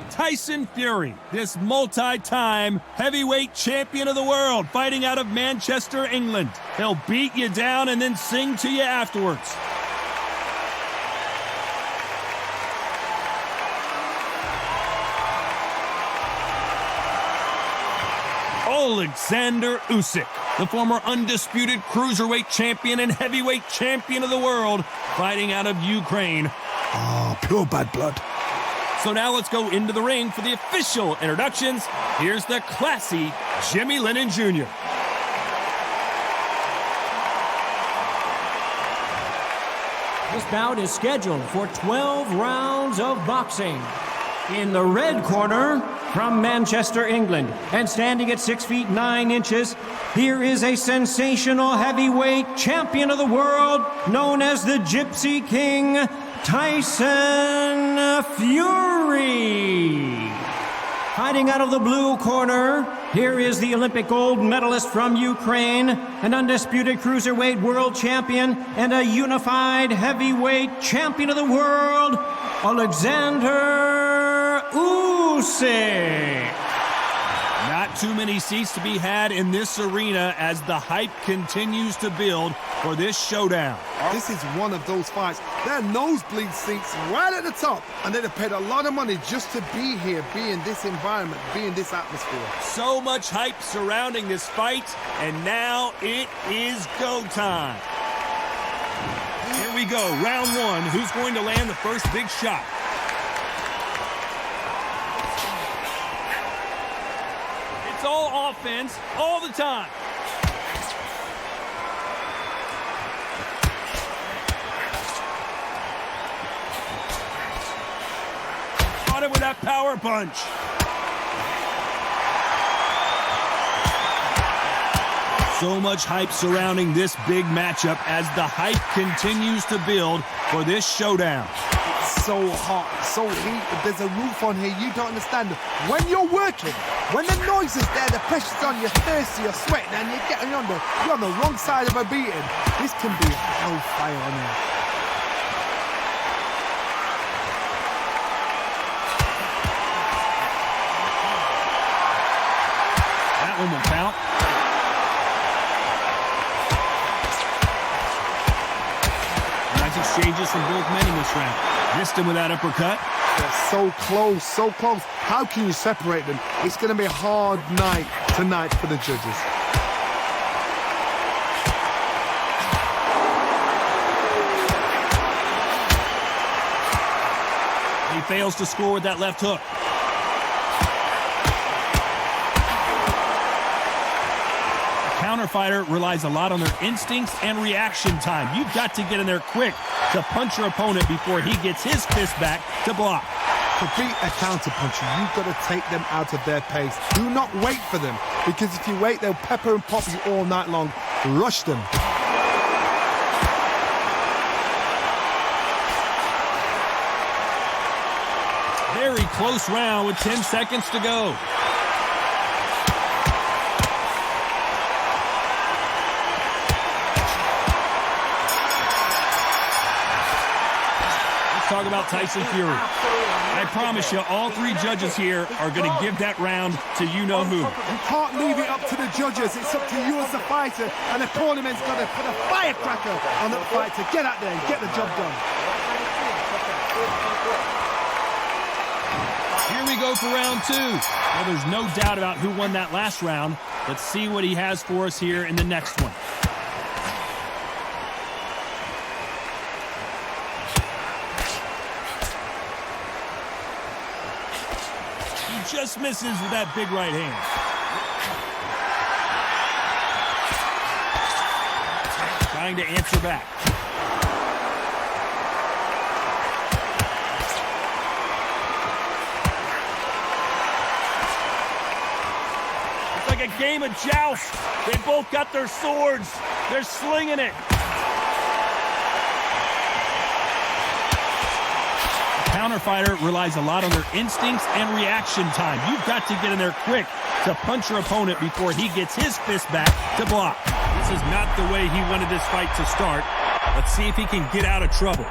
Tyson Fury, this multi-time heavyweight champion of the world, fighting out of Manchester, England. He'll beat you down and then sing to you afterwards. Oleksandr Usyk, the former undisputed cruiserweight champion and heavyweight champion of the world, fighting out of Ukraine. Oh, pure bad blood. So now let's go into the ring for the official introductions. Here's the classy Jimmy Lennon Jr. This bout is scheduled for 12 rounds of boxing. In the red corner, from Manchester, England, and standing at 6 feet 9 inches, here is a sensational heavyweight champion of the world, known as the Gypsy King, Tyson Fury. Hiding out of the blue corner, here is the Olympic gold medalist from Ukraine, an undisputed cruiserweight world champion, and a unified heavyweight champion of the world, Oleksandr Usyk. Not too many seats to be had in this arena as the hype continues to build for this showdown. This is one of those fights. There are nosebleed seats right at the top, and they'd have paid a lot of money just to be here, be in this environment, be in this atmosphere. So much hype surrounding this fight, and now it is go time. Here we go, round one. Who's going to land the first big shot? It's all offense, all the time. Caught it with that power punch. So much hype surrounding this big matchup as the hype continues to build for this showdown. It's so hot, so heat. There's a roof on here. You don't understand. When you're working, when the noise is there, the pressure's on, you're thirsty, you're sweating, and you're on the wrong side of a beating. This can be hellfire on here. That one will count. Nice exchanges from both men in this round. Missed him with that uppercut. They're so close, so close. How can you separate them? It's going to be a hard night tonight for the judges. He fails to score with that left hook. Counterfighter relies a lot on their instincts and reaction time. You've got to get in there quick to punch your opponent before he gets his fist back to block. To beat a counter-puncher, you've got to take them out of their pace. Do not wait for them, because if you wait, they'll pepper and pop you all night long. Rush them. Very close round with 10 seconds to go. Talk about Tyson Fury. I promise you, all three judges here are going to give that round to you-know-who. You can't leave it up to the judges. It's up to you as the fighter, and the tournament's got to put a firecracker on that fight to get out there and get the job done. Here we go for round two. Well, there's no doubt about who won that last round. Let's see what he has for us here in the next one. Just misses with that big right hand. Trying to answer back. It's like a game of joust. They both got their swords. They're slinging it. Counterfighter relies a lot on their instincts and reaction time. You've got to get in there quick to punch your opponent before he gets his fist back to block. This is not the way he wanted this fight to start. Let's see if he can get out of trouble.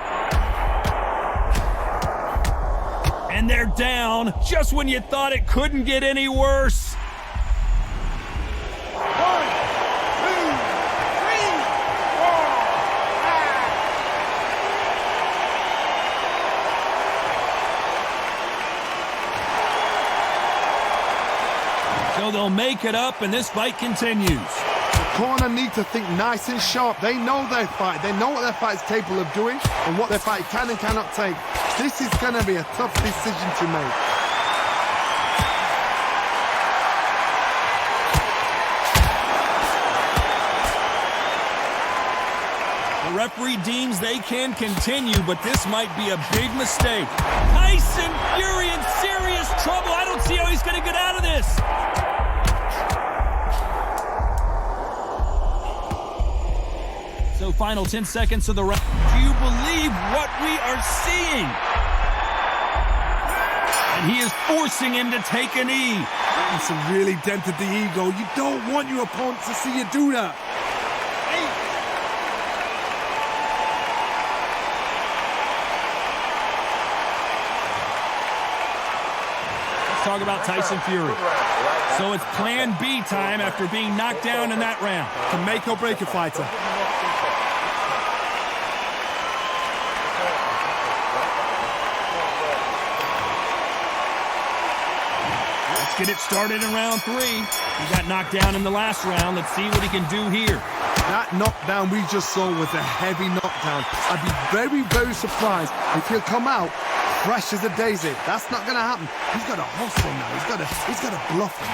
And they're down just when you thought it couldn't get any worse. 1, 2, 3, 4, 5. So they'll make it up, and this fight continues. Corner need to think nice and sharp. They know their fight. They know what their fight is capable of doing and what their fight can and cannot take. This is going to be a tough decision to make. The referee deems they can continue, but this might be a big mistake. Tyson Fury in serious trouble. I don't see how he's going to get out of this. So final 10 seconds of the round. Do you believe what we are seeing? And he is forcing him to take a knee. It's really dented the ego. You don't want your opponent to see you do that. Let's talk about Tyson Fury. So it's plan B time after being knocked down in that round. To make or break a fighter. Get it started in round 3. He got knocked down in the last round. Let's see what he can do here. That knockdown we just saw was a heavy knockdown. I'd be very, very surprised if he'll come out fresh as a daisy. That's not going to happen. He's got to hustle now. He's got to bluff him.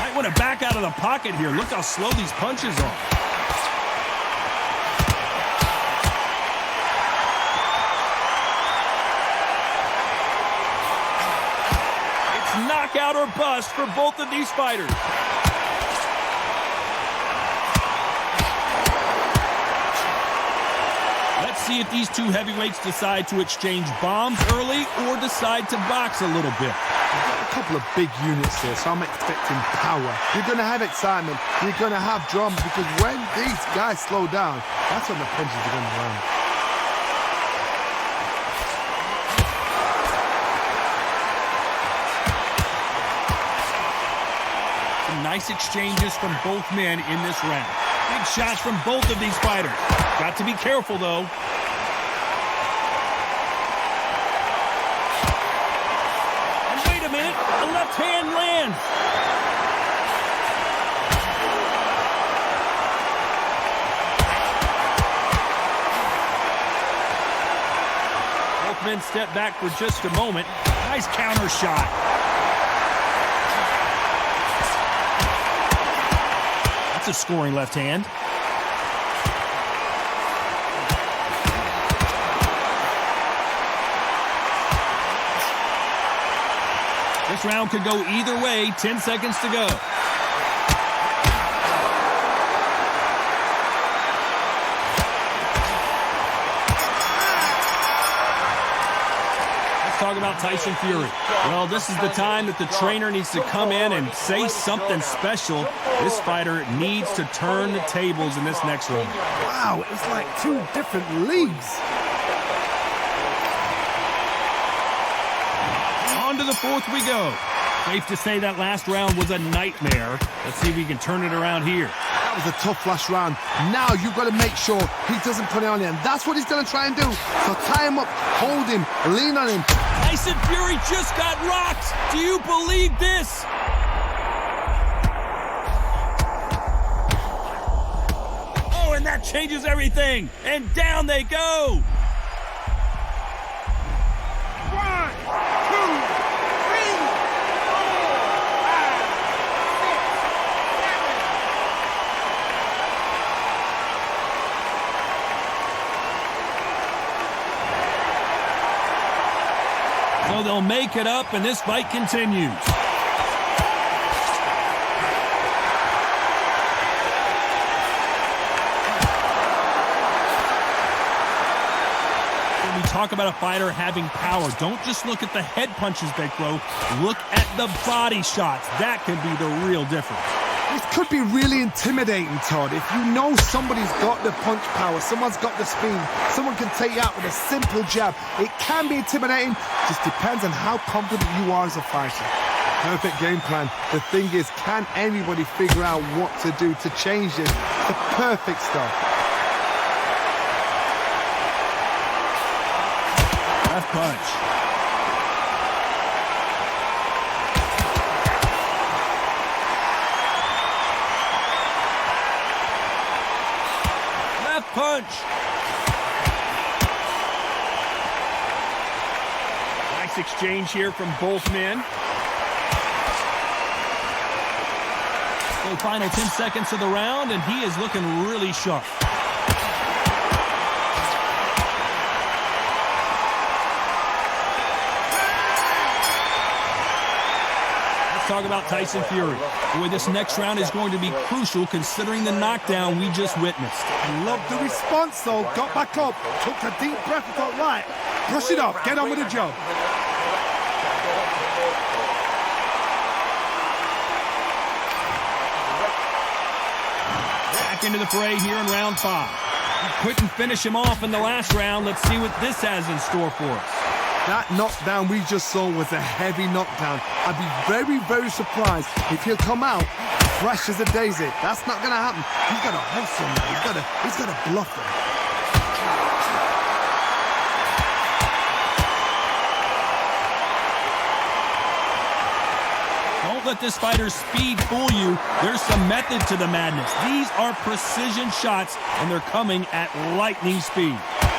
Might want to back out of the pocket here. Look how slow these punches are. Knockout or bust for both of these fighters. Let's see if these two heavyweights decide to exchange bombs early or decide to box a little bit. A couple of big units here, so I'm expecting power. You're going to have excitement. You're going to have drama, because when these guys slow down, that's when the punches are going to land. Nice exchanges from both men in this round. Big shots from both of these fighters. Got to be careful, though. And wait a minute, the left hand lands. Both men step back for just a moment. Nice counter shot. A scoring left hand. This round could go either way. 10 seconds to go. Talk about Tyson Fury. Well, this is the time that the trainer needs to come in and say something special. This fighter needs to turn the tables in this next round. Wow, it's like two different leagues. On to the fourth we go. Safe to say that last round was a nightmare. Let's see if we can turn it around here. That was a tough last round. Now you've got to make sure he doesn't put it on you, and that's what he's going to try and do. So tie him up, hold him, lean on him. Tyson Fury just got rocked. Do you believe this? Oh, and that changes everything. And down they go. 1, 2, 3, 4, 5, 6, 7. So they'll make it up, and this fight continues. When we talk about a fighter having power, don't just look at the head punches they throw. Look at the body shots. That can be the real difference. This could be really intimidating, Todd. If you know somebody's got the punch power, someone's got the speed, someone can take you out with a simple jab, it can be intimidating. Just depends on how confident you are as a fighter. Perfect game plan. The thing is, can anybody figure out what to do to change this? The perfect stuff. Left punch. Left punch. Nice exchange here from both men. The final 10 seconds of the round, and he is looking really sharp. Let's talk about Tyson Fury. Boy, this next round is going to be crucial considering the knockdown we just witnessed. Love the response, though. Got back up, took a deep breath and thought, right, brush it off, get on with the job. Into the fray here in round 5. Couldn't finish him off in the last round. Let's see what this has in store for us. That knockdown we just saw was a heavy knockdown. I'd be very, very surprised if he'll come out fresh as a daisy. That's not going to happen. He's got to hustle him. He's got to bluff him. Let this fighter's speed fool you. There's some method to the madness. These are precision shots, and they're coming at lightning speed.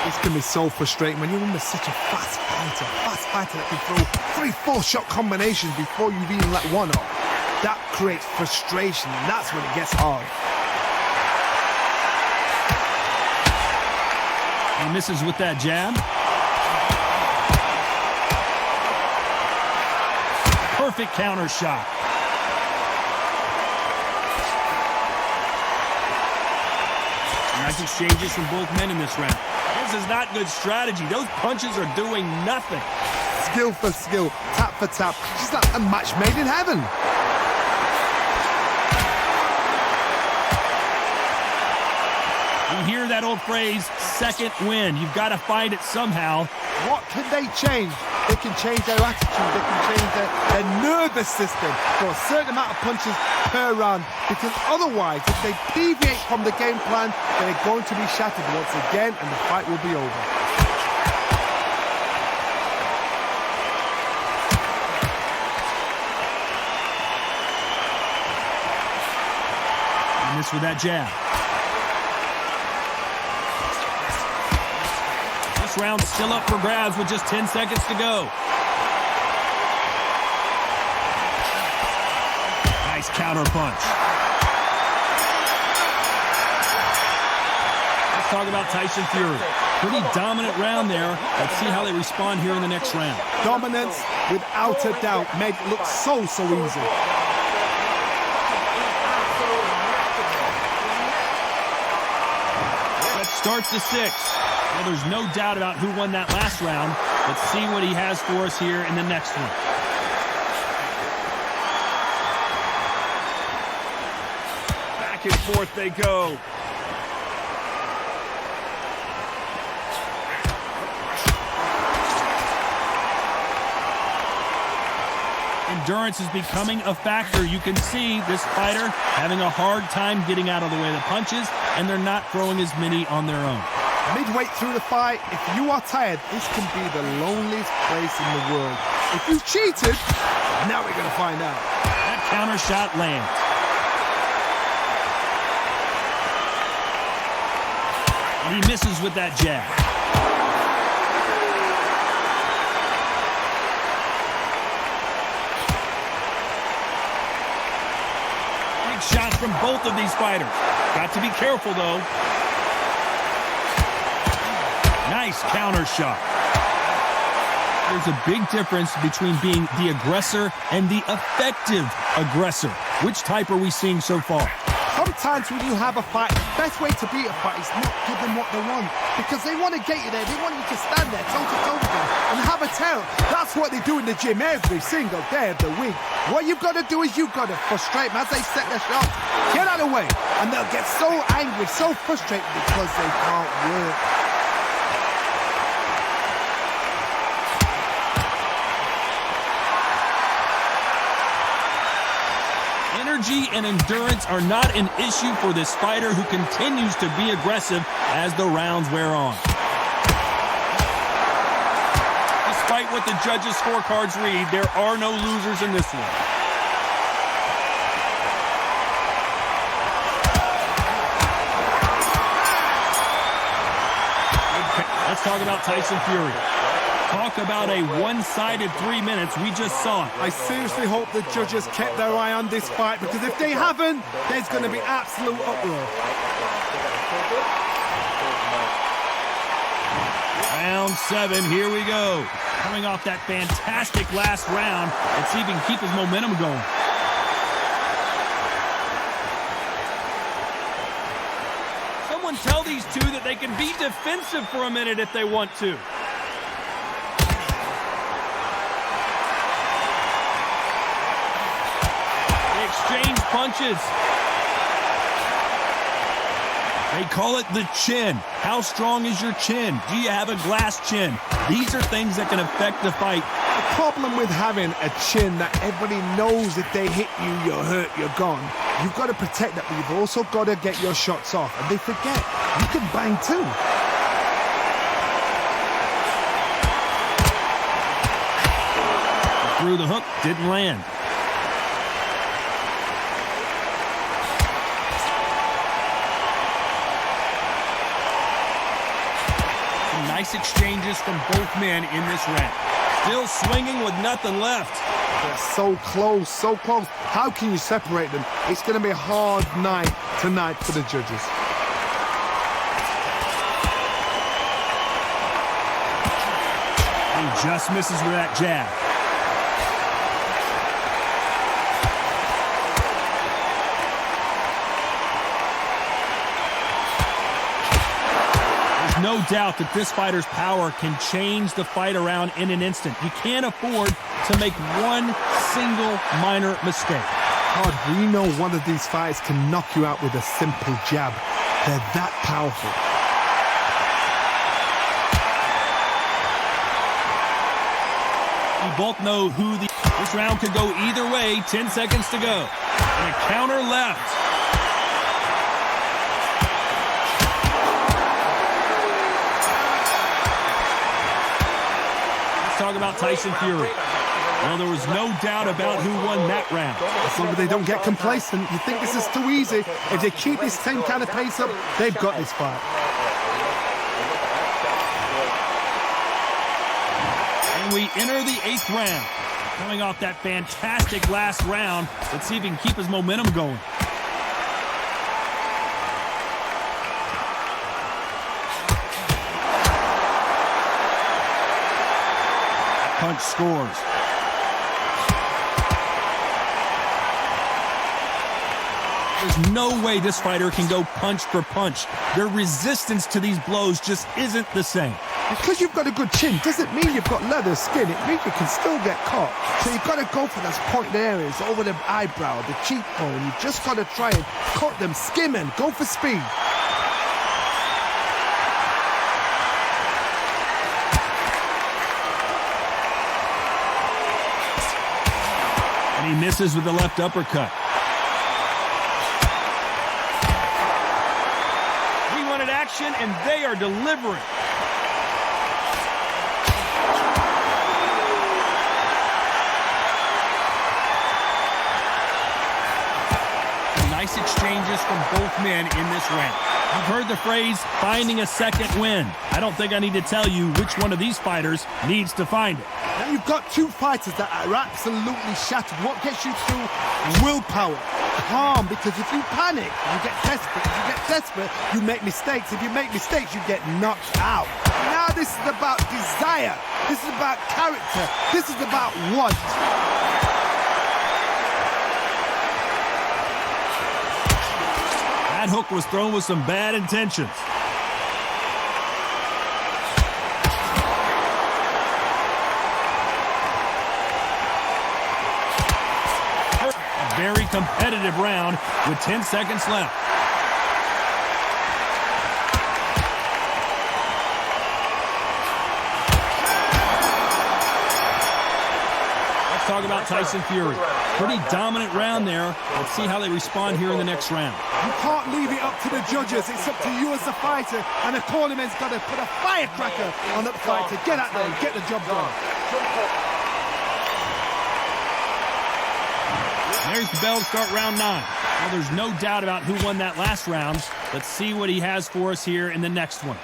This can be so frustrating when you're under such a fast fighter that can throw 3-4 shot combinations before you've even let one off. That creates frustration, and that's when it gets hard. He misses with that jab. Perfect counter shot. Nice exchanges from both men in this round. This is not good strategy. Those punches are doing nothing. Skill for skill, tap for tap. Just like a match made in heaven. You hear that old phrase, second win. You've got to find it somehow. What can they change? They can change their attitude. They can change their nervous system for a certain amount of punches per round. Because otherwise, if they deviate from the game plan, they're going to be shattered once again, and the fight will be over. And this with that jab. This round's still up for grabs with just 10 seconds to go. Nice counter punch. Let's talk about Tyson Fury. Pretty dominant round there. Let's see how they respond here in the next round. Dominance, without a doubt, made it look so easy. That starts the 6th. Well, there's no doubt about who won that last round. Let's see what he has for us here in the next one. Back and forth they go. Endurance is becoming a factor. You can see this fighter having a hard time getting out of the way of the punches, and they're not throwing as many on their own. Midway through the fight, if you are tired, this can be the loneliest place in the world. If you've cheated, now we're going to find out. That counter shot lands. And he misses with that jab. Big shots from both of these fighters. Got to be careful, though. Nice counter shot. There's a big difference between being the aggressor and the effective aggressor. Which type are we seeing so far? Sometimes when you have a fight best way to beat a fight is not give them what they want, because they want to get you there. They want you to stand there toe-to-toe with them and have a terror. That's what they do in the gym every single day of the week. What you've got to do is you've got to frustrate them as they set their shot. Get out of the way, and they'll get so angry, so frustrated because they can't work. Energy and endurance are not an issue for this fighter, who continues to be aggressive as the rounds wear on. Despite what the judges' scorecards read, there are no losers in this one. Okay, let's talk about Tyson Fury. Talk about a one-sided 3 minutes. We just saw it. I seriously hope the judges kept their eye on this fight, because if they haven't, there's going to be absolute uproar. Round 7, here we go. Coming off that fantastic last round, let's see if he can keep his momentum going. Someone tell these two that they can be defensive for a minute if they want to. Exchange punches. They call it the chin. How strong is your chin? Do you have a glass chin? These are things that can affect the fight. The problem with having a chin that everybody knows if they hit you, you're hurt, you're gone. You've got to protect that, but you've also got to get your shots off. And they forget, you can bang too. Through the hook, didn't land. Nice exchanges from both men in this round. Still swinging with nothing left. They're so close, so close. How can you separate them? It's going to be a hard night tonight for the judges. He just misses with that jab. No doubt that this fighter's power can change the fight around in an instant. You can't afford to make one single minor mistake. God, we know one of these fighters can knock you out with a simple jab. They're that powerful. We both know this round could go either way. 10 seconds to go. And a counter left. Talk about Tyson Fury. Well, there was no doubt about who won that round. So they don't get complacent. You think this is too easy. If they keep this same kind of pace up, they've got this fight. And we enter the 8th round. Coming off that fantastic last round, let's see if he can keep his momentum going. Punch scores. There's no way this fighter can go punch for punch. Their resistance to these blows just isn't the same. Because you've got a good chin doesn't mean you've got leather skin. It means you can still get caught. So you've got to go for those pointed areas over the eyebrow, the cheekbone. You've just got to try and cut them, skim and go for speed. And he misses with the left uppercut. We wanted action, and they are delivering. Nice exchanges from both men in this round. You've heard the phrase, finding a second win. I don't think I need to tell you which one of these fighters needs to find it. Now you've got two fighters that are absolutely shattered. What gets you through? Willpower. Calm, because if you panic, you get desperate. If you get desperate, you make mistakes. If you make mistakes, you get knocked out. Now this is about desire. This is about character. This is about want. That hook was thrown with some bad intentions. A very competitive round with 10 seconds left. Talk about Tyson Fury. Pretty dominant round there. Let's see how they respond here in the next round. You can't leave it up to the judges. It's up to you as the fighter, and the cornerman's got to put a firecracker on that fight to get out there and get the job done. There's the bell to start round 9. Well, there's no doubt about who won that last round. Let's see what he has for us here in the next one.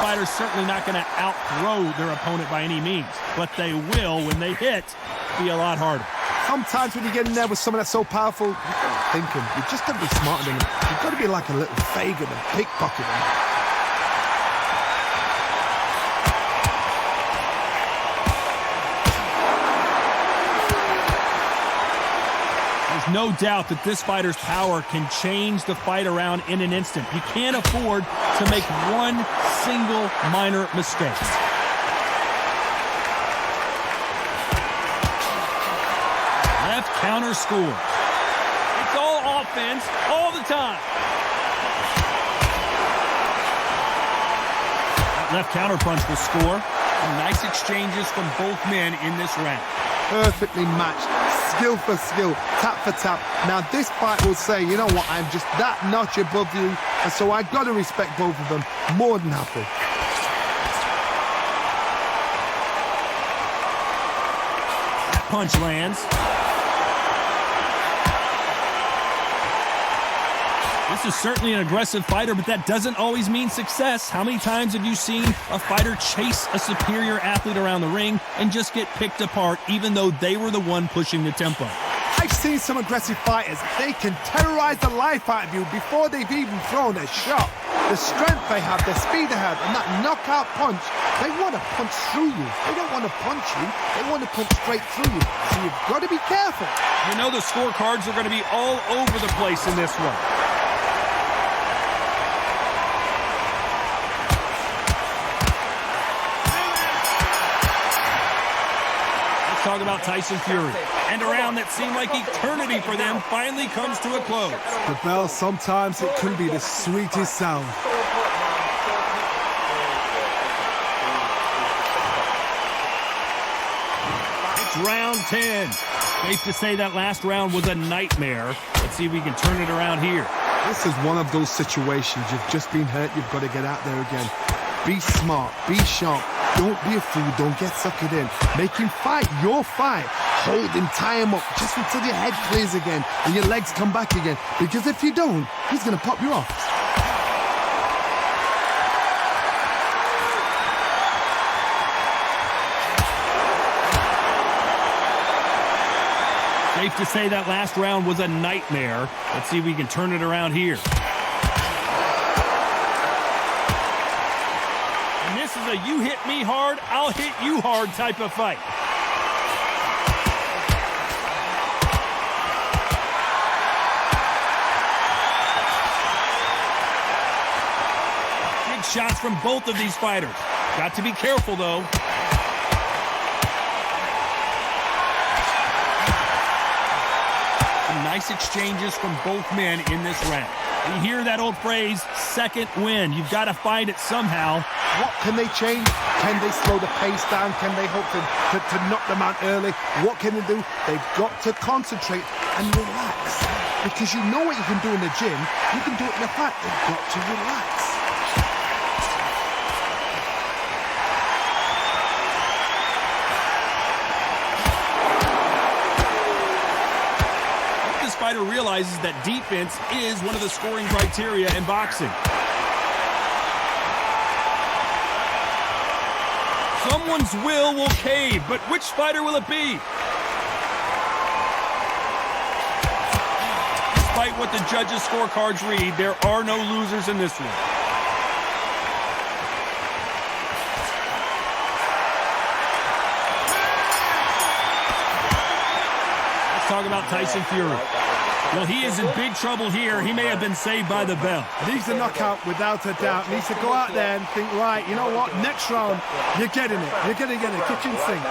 Fighters certainly not going to outthrow their opponent by any means, but they will, when they hit, be a lot harder. Sometimes when you get in there with someone that's so powerful, you've got to think him. You've just got to be smarter than him. You've got to be like a little Fagin and pickpocket him. No doubt that this fighter's power can change the fight around in an instant. You can't afford to make one single minor mistake. Left counter scores. It's all offense all the time. That left counter punch will score. Some nice exchanges from both men in this round. Perfectly matched. Skill for skill, tap for tap. Now this fight will say, you know what, I'm just that notch above you, and so I've got to respect both of them more than happy. Punch lands. This is certainly an aggressive fighter, but that doesn't always mean success. How many times have you seen a fighter chase a superior athlete around the ring and just get picked apart even though they were the one pushing the tempo? I've seen some aggressive fighters. They can terrorize the life out of you before they've even thrown a shot. The strength they have, the speed they have, and that knockout punch, they want to punch through you. They don't want to punch you. They want to punch straight through you. So you've got to be careful. You know the scorecards are going to be all over the place in this one. Talk about Tyson Fury. And a round that seemed like eternity for them finally comes to a close. The bell, sometimes it can be the sweetest sound. It's round 10. Safe to say that last round was a nightmare. Let's see if we can turn it around here. This is one of those situations. You've just been hurt. You've got to get out there again. Be smart. Be sharp. Don't be a fool. Don't get suckered in. Make him fight your fight. Hold him, tie him up just until your head clears again and your legs come back again. Because if you don't, he's going to pop you off. Safe to say that last round was a nightmare. Let's see if we can turn it around here. This is a you hit me hard, I'll hit you hard type of fight. Big shots from both of these fighters. Got to be careful, though. Some nice exchanges from both men in this round. You hear that old phrase, second win. You've got to find it somehow. What can they change? Can they slow the pace down? Can they hope to knock them out early? What can they do? They've got to concentrate and relax. Because you know what you can do in the gym. You can do it in the fight. They've got to relax. This fighter realizes that defense is one of the scoring criteria in boxing. Someone's will cave, but which fighter will it be? Despite what the judges' scorecards read, there are no losers in this one. talk about Tyson Fury. Well, he is in big trouble here. He may have been saved by the bell. Needs a knockout without a doubt. Needs to go out there and think, right, you know what, next round, you're getting it. You're going to get it. Kitchen sink.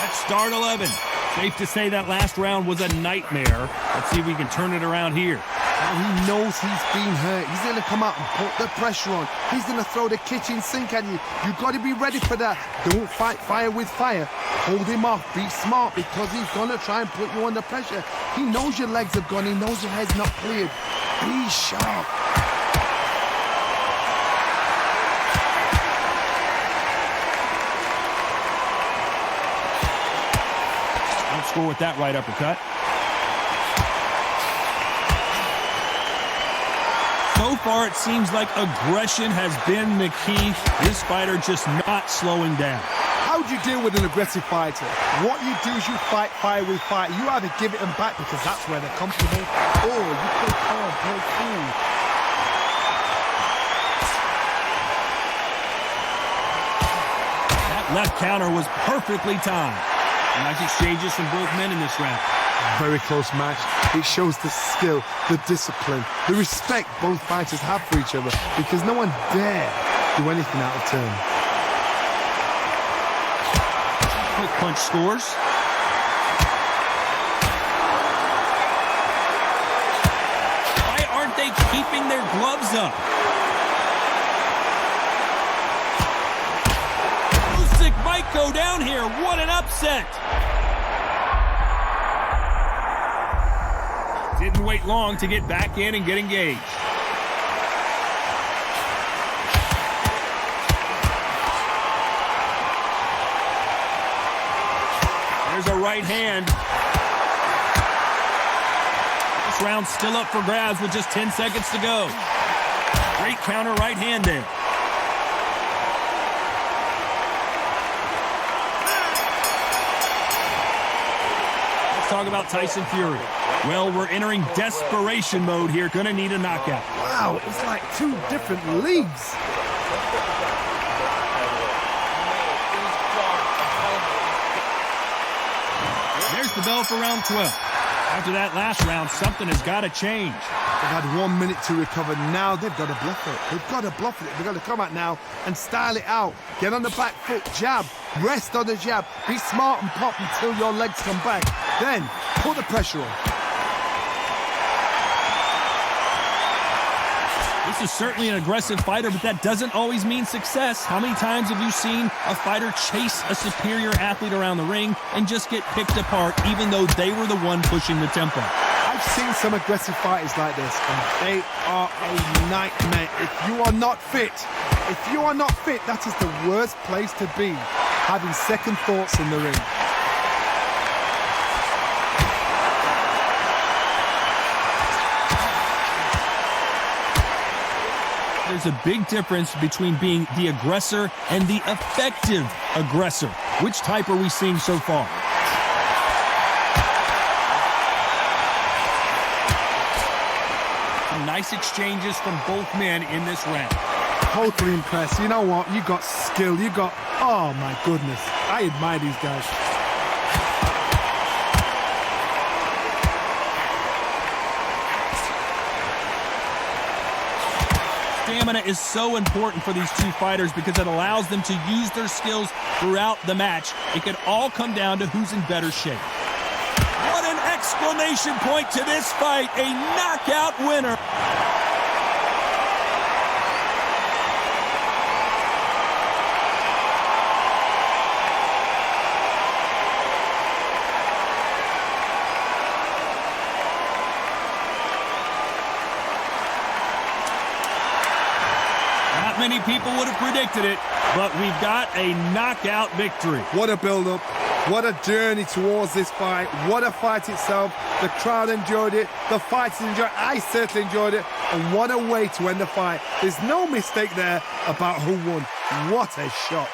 Let's start 11. Safe to say that last round was a nightmare. Let's see if we can turn it around here. He knows he's been hurt. He's going to come out and put the pressure on. He's going to throw the kitchen sink at you. You've got to be ready for that. Don't fight fire with fire. Hold him off. Be smart, because he's going to try and put you under pressure. He knows your legs have gone. He knows your head's not cleared. Be sharp. Don't score with that right uppercut. So far, it seems like aggression has been the key. This fighter just not slowing down. How do you deal with an aggressive fighter? What you do is you fight fire with fire. You either give it them back because that's where they're comfortable, or you play calm, play cool. That left counter was perfectly timed. Nice exchanges from both men in this round. Very close match. It shows the skill, the discipline, the respect both fighters have for each other, because no one dare do anything out of turn. Quick punch scores. Why aren't they keeping their gloves up? Usyk might go down here. What an upset. Didn't wait long to get back in and get engaged. There's a right hand. This round's still up for grabs with just 10 seconds to go. Great counter right hand there. Let's talk about Tyson Fury. Well, we're entering desperation mode here. Gonna need a knockout. Wow, it's like two different leagues. There's the bell for round 12. After that last round, something has got to change. They've had 1 minute to recover. Now they've got to bluff it. They've got to bluff it. They've got to come out now and style it out. Get on the back foot, jab, rest on the jab. Be smart and pop until your legs come back. Then put the pressure on. This is certainly an aggressive fighter, but that doesn't always mean success. How many times have you seen a fighter chase a superior athlete around the ring and just get picked apart, even though they were the one pushing the tempo? I've seen some aggressive fighters like this, and they are a nightmare. If you are not fit, that is the worst place to be, having second thoughts in the ring. There's a big difference between being the aggressor and the effective aggressor. Which type are we seeing so far? Some nice exchanges from both men in this round. Totally impressed. You know what? You got skill. You got... Oh, my goodness. I admire these guys. Stamina is so important for these two fighters because it allows them to use their skills throughout the match. It could all come down to who's in better shape. What an exclamation point to this fight. A knockout winner. Many people would have predicted it, but we've got a knockout victory. What a build-up. What a journey towards this fight. What a fight itself. The crowd enjoyed it. The fighters enjoyed it. I certainly enjoyed it. And what a way to end the fight. There's no mistake there about who won. What a shot.